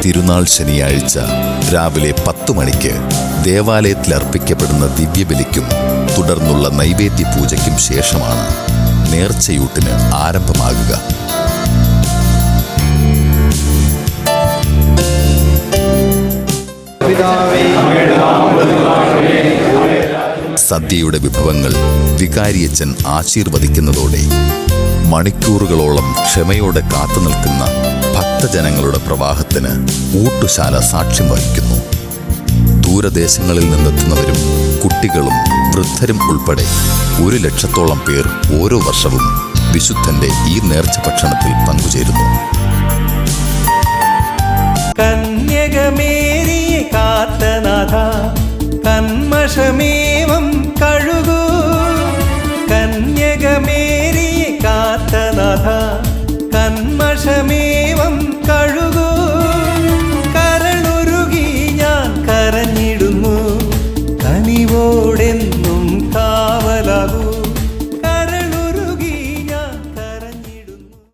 തിരുനാൾ ശനിയാഴ്ച രാവിലെ 10 മണിക്ക് ദേവാലയത്തിൽ അർപ്പിക്കപ്പെടുന്ന ദിവ്യബലിക്കും തുടർന്നുള്ള നൈവേദ്യ പൂജയ്ക്കും ശേഷമാണ് നേർച്ചയൂട്ടിന് ആരംഭമാകുക. സദ്യയുടെ വിഭവങ്ങൾ വികാരിയച്ചൻ ആശീർവദിക്കുന്നതോടെ മണിക്കൂറുകളോളം ക്ഷമയോടെ കാത്തുനിൽക്കുന്ന ഭക്തജനങ്ങളുടെ പ്രവാഹത്തിന് ഊട്ടുശാല സാക്ഷ്യം വഹിക്കുന്നു. ദൂരദേശങ്ങളിൽ നിന്നെത്തുന്നവരും കുട്ടികളും വൃദ്ധരും ഉൾപ്പെടെ 100,000-ഓളം പേർ ഓരോ വർഷവും വിശുദ്ധന്റെ ഈ നേർച്ച ഭക്ഷണത്തിൽ പങ്കുചേരുന്നു. കന്യകമേരിയെ കാത്തനാഥ കന്മഷമേവം കഴുകൂ. കന്യകമേരിയെ കാത്തനാഥ കന്മഷമേ